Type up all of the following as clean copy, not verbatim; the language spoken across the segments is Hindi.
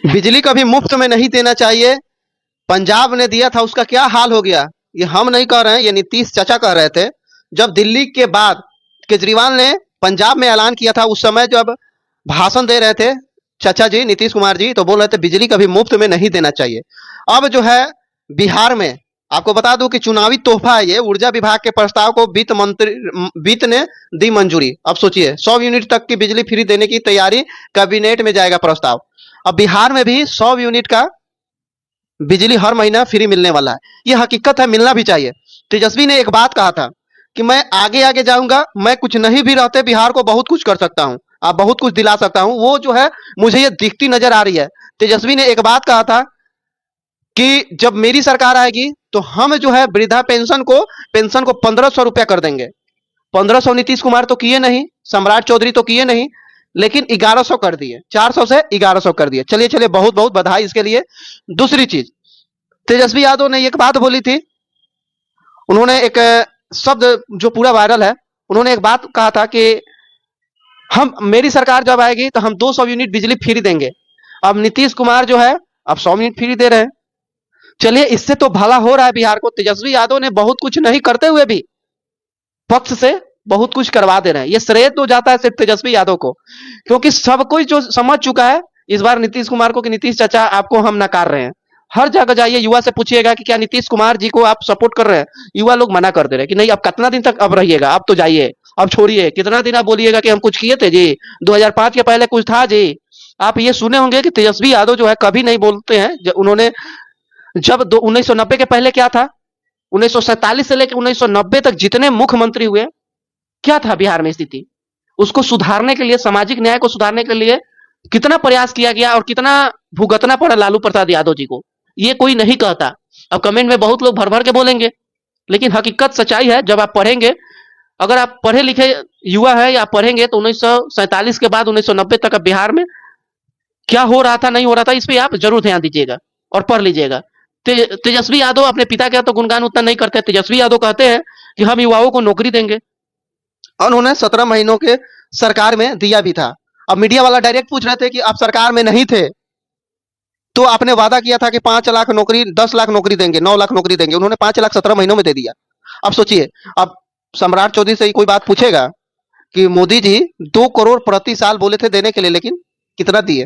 बिजली कभी मुफ्त में नहीं देना चाहिए। पंजाब ने दिया था, उसका क्या हाल हो गया? ये हम नहीं कह रहे हैं, ये नीतीश चाचा कह रहे थे। जब दिल्ली के बाद केजरीवाल ने पंजाब में ऐलान किया था, उस समय जब भाषण दे रहे थे चाचा जी नीतीश कुमार जी, तो बोल रहे थे बिजली कभी मुफ्त में नहीं देना चाहिए। अब जो है बिहार में, आपको बता दूं कि चुनावी तोहफा है ये, ऊर्जा विभाग के प्रस्ताव को वित्त ने दी मंजूरी। अब सोचिए 100 यूनिट तक की बिजली फ्री देने की तैयारी, कैबिनेट में जाएगा प्रस्ताव। अब बिहार में भी 100 यूनिट का बिजली हर महीना फ्री मिलने वाला है। ये हकीकत है, मिलना भी चाहिए। तेजस्वी ने एक बात कहा था कि मैं आगे आगे जाऊंगा, मैं कुछ नहीं भी रहते बिहार को बहुत कुछ कर सकता हूं, आप बहुत कुछ दिला सकता हूं। वो जो है मुझे ये दिखती नजर आ रही है। तेजस्वी ने एक बात कहा था कि जब मेरी सरकार आएगी तो हम जो है वृद्धा पेंशन को 1500 रुपया कर देंगे। 1500 नीतीश कुमार तो किए नहीं, सम्राट चौधरी तो किए नहीं, लेकिन 1100 कर दिए, 400 से 1100 कर दिए। चलिए चलिए, बहुत बहुत बधाई इसके लिए। दूसरी चीज, तेजस्वी यादव ने एक बात बोली थी, उन्होंने एक शब्द जो पूरा वायरल है, उन्होंने एक बात कहा था कि हम, मेरी सरकार जब आएगी तो हम 200 यूनिट बिजली फ्री देंगे। अब नीतीश कुमार जो है अब 100 यूनिट फ्री दे रहे हैं। चलिए, इससे तो भला हो रहा है बिहार को। तेजस्वी यादव ने बहुत कुछ नहीं करते हुए भी पक्ष से बहुत कुछ करवा दे रहे हैं। ये श्रेय तो जाता है सिर्फ तेजस्वी यादव को, क्योंकि सब कोई जो समझ चुका है इस बार नीतीश कुमार को कि नीतीश चाचा आपको हम नकार रहे हैं। हर जगह जाइए, युवा से पूछिएगा कि क्या नीतीश कुमार जी को आप सपोर्ट कर रहे हैं, युवा लोग मना कर दे रहे हैं कि नहीं, अब कितना दिन तक अब रहिएगा, अब तो जाइए, अब छोड़िए। कितना दिन आप बोलिएगा कि हम कुछ किए थे जी, 2005 के पहले कुछ था जी। आप ये सुने होंगे कि तेजस्वी यादव जो है कभी नहीं बोलते हैं। उन्होंने जब 1990 के पहले क्या था, 1947 से लेकर 1990 तक जितने मुख्यमंत्री हुए, क्या था बिहार में स्थिति, उसको सुधारने के लिए, सामाजिक न्याय को सुधारने के लिए कितना प्रयास किया गया और कितना भुगतना पड़ा लालू प्रसाद यादव जी को, ये कोई नहीं कहता। अब कमेंट में बहुत लोग भर भर के बोलेंगे, लेकिन हकीकत सच्चाई है। जब आप पढ़ेंगे, अगर आप पढ़े लिखे युवा है या पढ़ेंगे, तो 1947 के बाद 1990 तक बिहार में क्या हो रहा था, नहीं हो रहा था, इस पे आप जरूर ध्यान दीजिएगा और पढ़ लीजिएगा। तेजस्वी यादव अपने पिता का तो गुणगान उतना नहीं करते। तेजस्वी यादव कहते हैं कि हम युवाओं को नौकरी देंगे, और उन्होंने 17 महीनों के सरकार में दिया भी था। अब मीडिया वाला डायरेक्ट पूछ रहे थे कि आप सरकार में नहीं थे तो आपने वादा किया था कि 5 लाख नौकरी, 10 लाख नौकरी देंगे, 9 लाख नौकरी देंगे, उन्होंने 5 लाख 17 महीनों में दे दिया। अब सोचिए, अब सम्राट चौधरी से कोई बात पूछेगा कि मोदी जी 2 करोड़ प्रति साल बोले थे देने के लिए, लेकिन कितना दिए?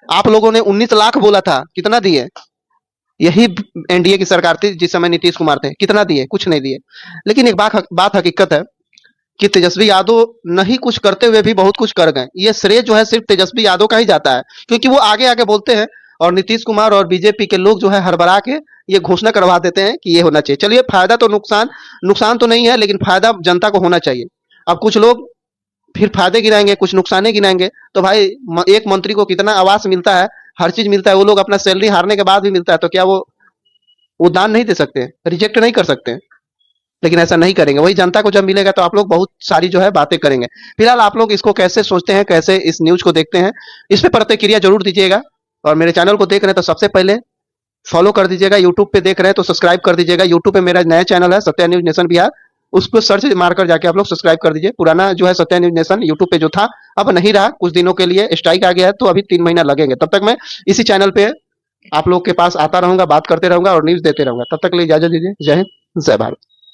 आप लोगों ने 19 लाख बोला था, कितना दिए? यही एनडीए की सरकार थी जिस समय नीतीश कुमार थे, कितना दिए? कुछ नहीं दिए। लेकिन एक बात हकीकत है कि तेजस्वी यादव नहीं कुछ करते हुए भी बहुत कुछ कर गए। ये श्रेय जो है सिर्फ तेजस्वी यादव का ही जाता है, क्योंकि वो आगे आगे बोलते हैं और नीतीश कुमार और बीजेपी के लोग जो है हड़बड़ा के ये घोषणा करवा देते हैं कि ये होना चाहिए। चलिए, फायदा तो नुकसान तो नहीं है, लेकिन फायदा जनता को होना चाहिए। अब कुछ लोग फिर फायदे गिनाएंगे, कुछ नुकसाने गिनाएंगे, तो भाई एक मंत्री को कितना आवास मिलता है, हर चीज मिलता है, वो लोग अपना सैलरी हारने के बाद भी मिलता है, तो क्या वो दान नहीं दे सकते, रिजेक्ट नहीं कर सकते? लेकिन ऐसा नहीं करेंगे। वही जनता को जब मिलेगा तो आप लोग बहुत सारी जो है बातें करेंगे। फिलहाल आप लोग इसको कैसे सोचते हैं, कैसे इस न्यूज को देखते हैं, इस पे प्रतिक्रिया जरूर दीजिएगा। और मेरे चैनल को देख रहे हैं तो सबसे पहले फॉलो कर दीजिएगा। यूट्यूब पे देख रहे हैं तो सब्सक्राइब कर दीजिएगा। यूट्यूब पे मेरा नया चैनल है सत्या न्यूज नेशन बिहार, उसको सर्च मारकर जाके आप लोग सब्सक्राइब कर दीजिए। पुराना जो है सत्या न्यूज नेशन यूट्यूब पे जो था अब नहीं रहा, कुछ दिनों के लिए स्ट्राइक आ गया है, तो अभी 3 महीना लगेंगे। तब तक मैं इसी चैनल पे आप लोग के पास आता रहूंगा, बात करते रहूंगा और न्यूज देते रहूंगा। तब तक के लिए इजाजत दीजिए। जय हिंद, जय भारत।